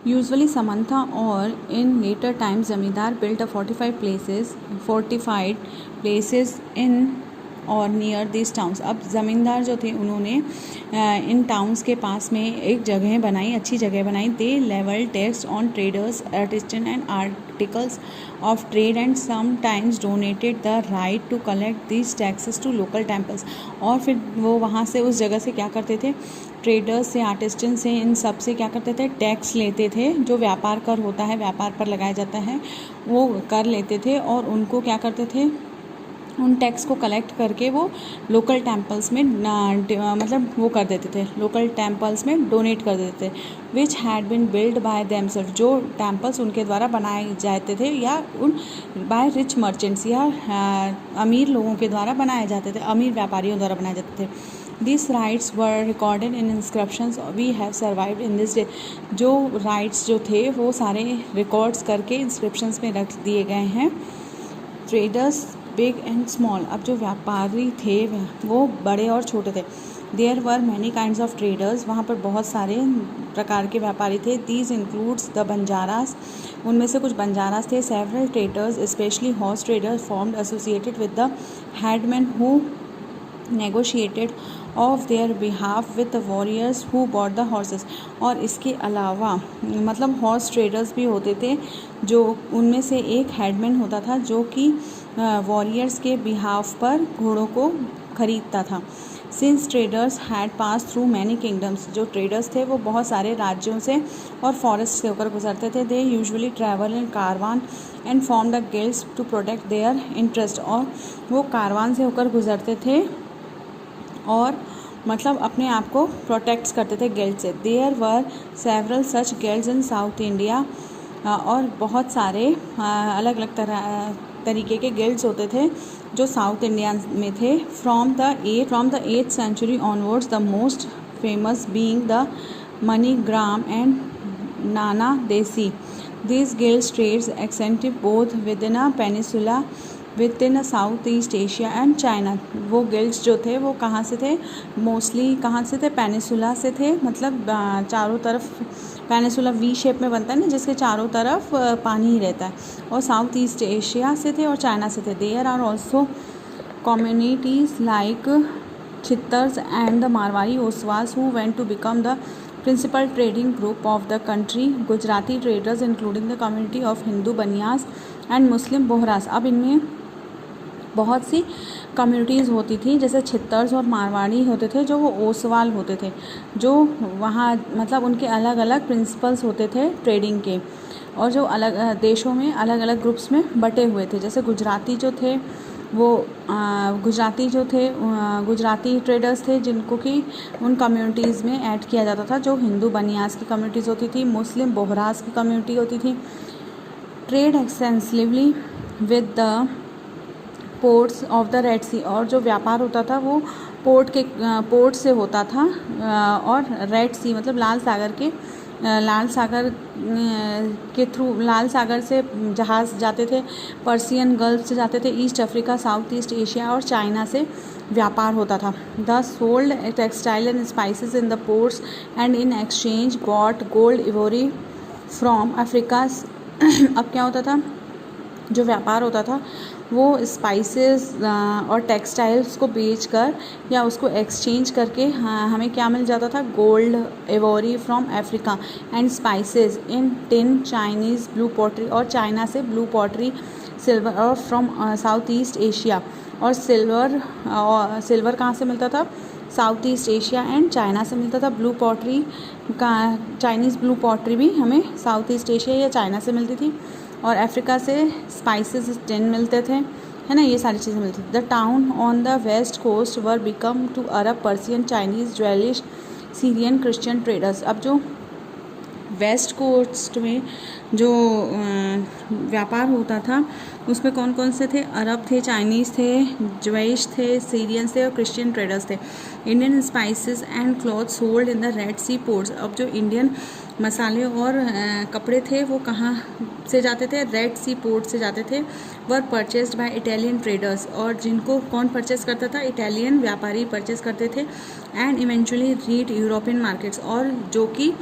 Usually Samantha or in later times Zamindar built a fortified places in और near this towns. अब ज़मींदार जो थे उन्होंने इन टाउन्स के पास में एक जगह बनाई, अच्छी जगह बनाई। They levied tax on traders, artisans and articles of trade and sometimes donated the right to collect this taxes to local temples. और फिर वो वहाँ से उस जगह से क्या करते थे, ट्रेडर्स से, आर्टिस्टन से, इन सब से क्या करते थे, टैक्स लेते थे। जो व्यापार कर होता है, व्यापार पर लगाया जाता है, वो कर लेते थे और उनको क्या करते थे, उन टैक्स को कलेक्ट करके वो लोकल टेम्पल्स में मतलब वो कर देते थे, लोकल टेम्पल्स में डोनेट कर देते थे। Which had been build by themselves, जो टेम्पल्स उनके द्वारा बनाए जाते थे या उन बाय रिच मर्चेंट्स या अमीर लोगों के द्वारा बनाए जाते थे, अमीर व्यापारियों द्वारा बनाए जाते थे। This rights were recorded in inscriptions we have survived in this day. जो राइट्स जो थे वो सारे रिकॉर्ड्स करके इंस्क्रिप्शंस में रख दिए गए हैं। ट्रेडर्स बिग एंड स्मॉल, अब जो व्यापारी थे वो बड़े और छोटे थे। There were many kinds of traders, वहाँ पर बहुत सारे प्रकार के व्यापारी थे। दीज इंक्लूड्स द बंजारास, उनमें से कुछ बंजारास थे। Several traders specially horse traders formed associated with the headman who negotiated of their behalf with the warriors who bought the horses. और इसके अलावा मतलब हॉर्स ट्रेडर्स भी होते थे, जो उनमें से एक हेडमैन होता था जो कि वॉरियर्स के बिहाफ पर घोड़ों को खरीदता था। Since traders had pass through many kingdoms, जो ट्रेडर्स थे वो बहुत सारे राज्यों से और फॉरेस्ट से होकर गुजरते थे। They usually travel in caravan and form the guilds to protect their interest, और वो कारवान से होकर गुजरते थे और मतलब अपने आप को प्रोटेक्ट करते थे गिल्ड से। There were several such guilds in South India, और बहुत सारे अलग अलग तरीके के गिल्ड्स होते थे जो साउथ इंडिया में थे। From the 8th century onwards, the most famous being the MoneyGram and नाना देसी। These guilds trades extensive both within a peninsula, within a south East Asia and China. वो गिल्ड्स जो थे वो कहाँ से थे, मोस्टली कहाँ से थे, पेनिसुला से थे। मतलब चारों तरफ पेनिसुला वी शेप में बनता है ना, जिसके चारों तरफ पानी ही रहता है, और साउथ ईस्ट एशिया से थे और चाइना से थे। There are also communities like Chettiars and the Marwari ओसवास who went to become the principal trading group of the country. Gujarati traders including the community of Hindu Banias and Muslim Bohras. अब इनमें बहुत सी कम्युनिटीज़ होती थी, जैसे छित्तर्स और मारवाड़ी होते थे, जो वो ओसवाल होते थे, जो वहाँ मतलब उनके अलग अलग प्रिंसिपल्स होते थे ट्रेडिंग के, और जो अलग देशों में अलग अलग ग्रुप्स में बटे हुए थे। जैसे गुजराती जो थे वो गुजराती ट्रेडर्स थे, जिनको कि उन कम्युनिटीज़ में ऐड किया जाता था, जो हिंदू बनियास की कम्युनिटीज़ होती थी, मुस्लिम बोहरास की कम्युनिटी होती थी। Trade extensively with the ports of the Red Sea, और जो व्यापार होता था वो पोर्ट से होता था, और रेड सी मतलब लाल सागर के थ्रू, लाल सागर से जहाज़ जाते थे, पर्सियन गल्फ से जाते थे, east Africa, south East Asia और चाइना से व्यापार होता था। The sold textile and spices in the ports and in exchange got gold ivory from Africa. अब क्या होता था, जो व्यापार होता था वो स्पाइसेस और टेक्सटाइल्स को बेचकर या उसको एक्सचेंज करके हमें क्या मिल जाता था, gold ivory from Africa and spices in tin, Chinese blue pottery, और चाइना से ब्लू पॉटरी, सिल्वर, और फ्रॉम साउथ ईस्ट एशिया। और सिल्वर कहाँ से मिलता था, South East Asia and China से मिलता था। ब्लू पॉटरी का, चाइनीज़ ब्लू पॉटरी भी हमें साउथ ईस्ट एशिया या चाइना से मिलती थी, और अफ्रीका से स्पाइसेस टिन मिलते थे, है ना, ये सारी चीज़ें मिलती थी। The town on the west coast were become to Arab, Persian, Chinese, ज्वेलिश, सीरियन, क्रिश्चियन ट्रेडर्स। अब जो वेस्ट कोस्ट में जो व्यापार होता था उसमें कौन कौन से थे, अरब थे, चाइनीज़ थे, ज्वेइश थे, सीरियंस थे और क्रिश्चियन ट्रेडर्स थे। Indian spices and cloth sold in the Red Sea ports. अब जो इंडियन मसाले और कपड़े थे वो कहाँ से जाते थे, रेड सी पोर्ट से जाते थे। वर परचेस्ड बाय इटालियन ट्रेडर्स, और जिनको कौन परचेस करता था, इटालियन व्यापारी परचेस करते थे। And eventually read European markets, और जो कि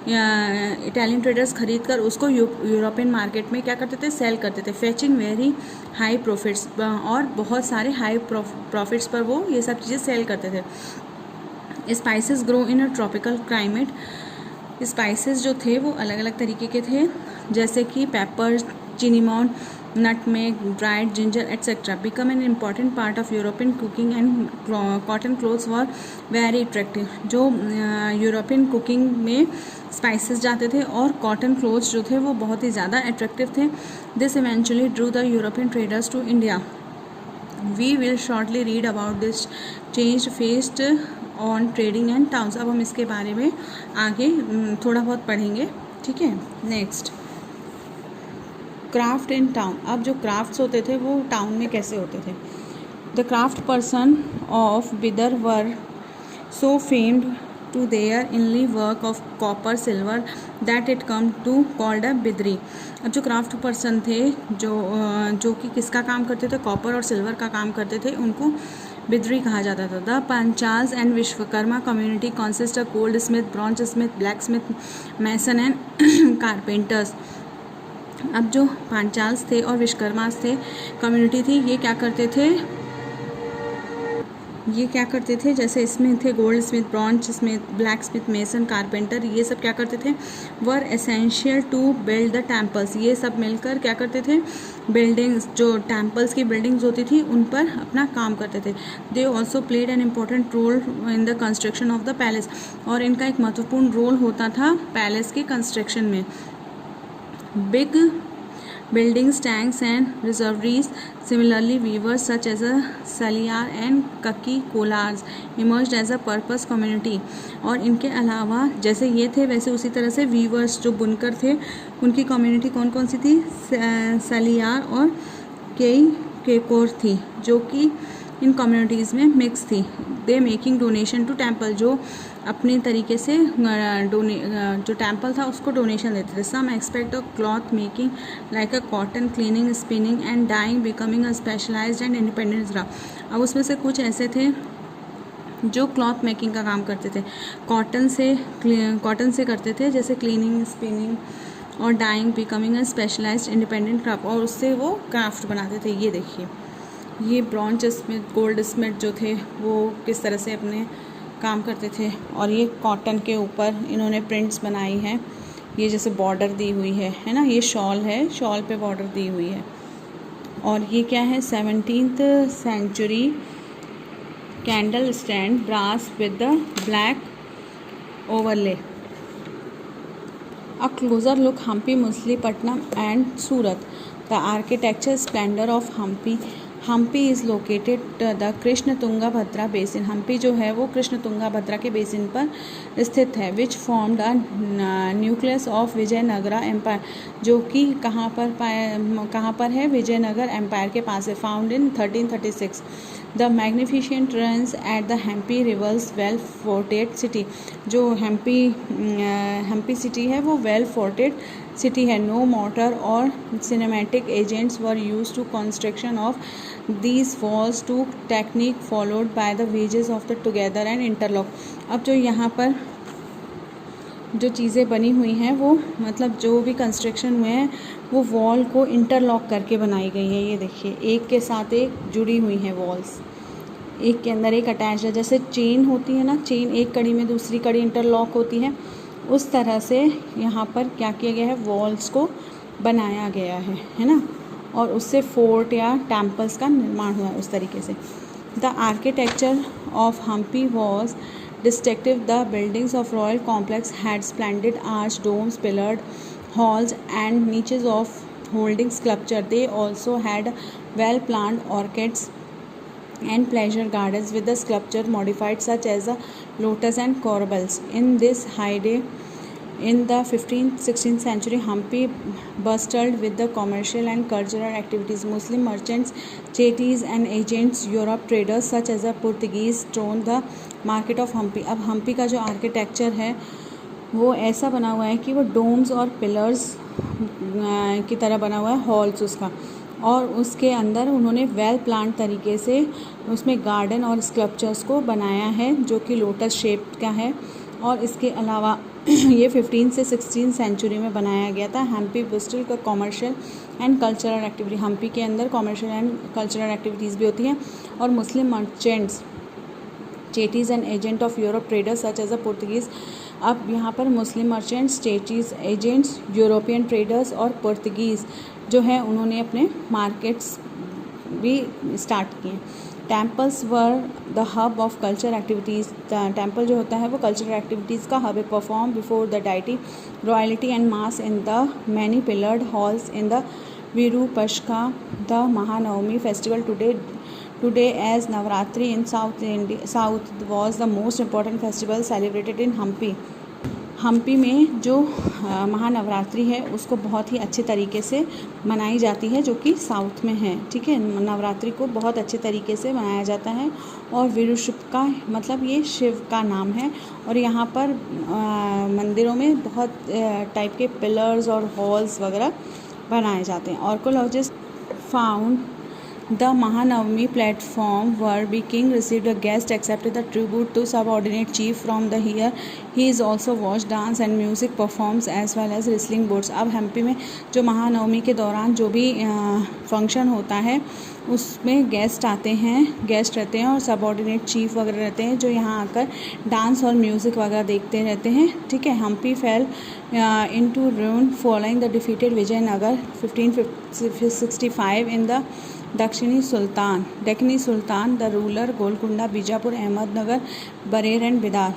इटालियन ट्रेडर्स खरीद कर उसको यूरोपियन मार्केट में क्या करते थे, सेल करते थे, फेचिंग वेरी हाई प्रॉफिट्स, और बहुत सारे हाई प्रॉफिट्स पर वो ये सब चीज़ें सेल करते थे। Spices grow in a tropical climate, spices जो थे वो अलग अलग तरीके के थे, जैसे कि paper, चिनीमॉन, nutmeg, dried ginger, etc. become an important part of European cooking, and cotton clothes were very attractive. जो यूरोपियन कुकिंग में स्पाइसेस जाते थे और कॉटन क्लोथ्स जो थे वो बहुत ही ज़्यादा अट्रैक्टिव थे. This eventually drew the European traders to India. We will shortly read about this change faced on trading and towns. अब हम इसके बारे में आगे थोड़ा बहुत पढ़ेंगे, ठीक है. Next, craft in town. अब जो क्राफ्ट्स होते थे वो टाउन में कैसे होते थे. The craft person of Bidar were so famed to their inlay work of copper silver that it come to called a bidri. अब जो क्राफ्ट पर्सन थे जो कि किसका काम करते थे, कॉपर और सिल्वर का काम करते थे, उनको बिदरी कहा जाता था. The Panchals and Vishwakarma community consist of goldsmith, bronze smith, blacksmith, mason and carpenters. अब जो पांचाल्स थे और विश्वकर्मास थे कम्युनिटी थी, ये क्या करते थे, जैसे इसमें थे goldsmith, bronze smith, blacksmith, mason, carpenter, ये सब क्या करते थे, were essential to build the temples. ये सब मिलकर क्या करते थे, बिल्डिंग्स, जो टेम्पल्स की बिल्डिंग्स होती थी उन पर अपना काम करते थे. They also played an important role in the construction of the palace. और इनका एक महत्वपूर्ण रोल होता था पैलेस के कंस्ट्रक्शन में. Big buildings, tanks and reservoirs. Similarly, weavers such as Saliyar and Kaki Kolars emerged as a purpose community. और इनके अलावा जैसे ये थे वैसे उसी तरह से वीवर्स जो बुनकर थे उनकी कम्युनिटी कौन कौन सी थी, सलियार और कई केकोर थी, जो कि इन कम्युनिटीज़ में मिक्स थी. They making donation to temple, जो अपने तरीके से जो टेम्पल था उसको डोनेशन देते थे. Some aspect of cloth making like a cotton cleaning, spinning and dyeing becoming a specialised and independent craft. अब उसमें से कुछ ऐसे थे जो क्लॉथ मेकिंग का काम करते थे, कॉटन से करते थे, जैसे क्लीनिंग, स्पिनिंग और dyeing becoming a specialised independent craft, और उससे वो क्राफ्ट बनाते थे. ये देखिए, ये ब्रॉन्ज स्मिथ, गोल्ड स्मिथ जो थे वो किस तरह से अपने काम करते थे. और ये कॉटन के ऊपर इन्होंने प्रिंट्स बनाई हैं, ये जैसे बॉर्डर दी हुई है ना, ये शॉल है, शॉल पे बॉर्डर दी हुई है. और ये क्या है, 17th century candle stand, brass with the black overlay. A closer look, Hampi, Machilipatnam and Surat. The architecture splendor of Hampi. Hampi is located the Krishna Tungabhadra basin. Hampi जो है वो कृष्ण तुंगा भद्रा के बेसिन पर स्थित है. Which formed a nucleus of Vijayanagara empire, जो कि कहाँ पर है, विजयनगर एम्पायर के पास है. Found in 1336. The magnificent ruins at the Hampi reveals well fortified city. जो हम्पी सिटी है वो वेल फोर्टेड सिटी है. No mortar or cementing agents were use to construction of these walls to technique followed by the wedges of the together and interlock. अब जो यहाँ पर जो चीज़ें बनी हुई हैं वो मतलब जो भी कंस्ट्रक्शन हुए हैं वो वॉल को इंटरलॉक करके बनाई गई है. ये देखिए, एक के साथ एक जुड़ी हुई हैं वॉल्स, एक के अंदर एक अटैच है. जैसे चेन होती है ना, चेन एक कड़ी में दूसरी कड़ी इंटरलॉक होती है, उस तरह से यहाँ पर क्या किया गया है, वॉल्स को बनाया गया है ना, और उससे फोर्ट या टेम्पल्स का निर्माण हुआ है उस तरीके से. The architecture of Hampi was distinctive. The buildings of royal complex had splendid arch, domes, pillared halls and niches of holding sculpture. They also had well planned orchids and pleasure gardens with the sculpture modified such as the lotus and corbels. In this heyday in the 15th-16th century, Hampi bustled with the commercial and cultural activities. Muslim merchants, chettis and agents, Europe traders such as the Portuguese thronged the market of Hampi. अब हम्पी का जो architecture है वो ऐसा बना हुआ है कि वो डोम्स और पिलर्स की तरह बना हुआ है, हॉल्स उसका, और उसके अंदर उन्होंने वेल प्लान तरीके से उसमें गार्डन और स्कल्पचर्स को बनाया है जो कि लोटस शेप का है. और इसके अलावा ये 15 से 16 सेंचुरी में बनाया गया था। हम्पी ब्रिस्टल का commercial and cultural activity, Hampi के अंदर कॉमर्शियल एंड कल्चरल एक्टिविटीज़ भी होती हैं। और Muslim merchants, Chetties and agent of Europe traders such as a Portuguese. अब यहाँ पर Muslim merchants, Chetties agents, European traders और पुर्तगीज़ जो है उन्होंने अपने मार्केट्स भी स्टार्ट किए। Temples were the hub of culture activities, temple जो होता है वो कल्चरल एक्टिविटीज़ का हब है। Perform before the deity royalty and mass in the many pillared halls in the Virupaksha. The Mahanavami festival today as Navratri in south was the most important festival celebrated in Hampi. Hampi में जो महानवरात्रि है उसको बहुत ही अच्छे तरीके से मनाई जाती है, जो कि साउथ में है। ठीक है, नवरात्रि को बहुत अच्छे तरीके से मनाया जाता है। और विरूपशका मतलब ये शिव का नाम है। और यहाँ पर मंदिरों में बहुत टाइप के पिलर्स और हॉल्स वगैरह बनाए जाते हैं। Archaeologist found the Mahanavami platform where the king received a guest, accepted the tribute to subordinate chief from the here. He is also watched dance and music performs as well as wrestling boats। अब हम्पी में जो महानवमी के दौरान जो भी function होता है उसमें गेस्ट आते हैं, गेस्ट रहते हैं और सबऑर्डिनेट चीफ वगैरह रहते हैं जो यहाँ आकर डांस और म्यूज़िक वगैरह देखते रहते हैं। ठीक है, Hampi fell into ruin following the defeated Vijayanagar 1565 in the दक्षिणी sultan, the ruler Golconda, Bijapur, Ahmednagar, Berar and Bidar.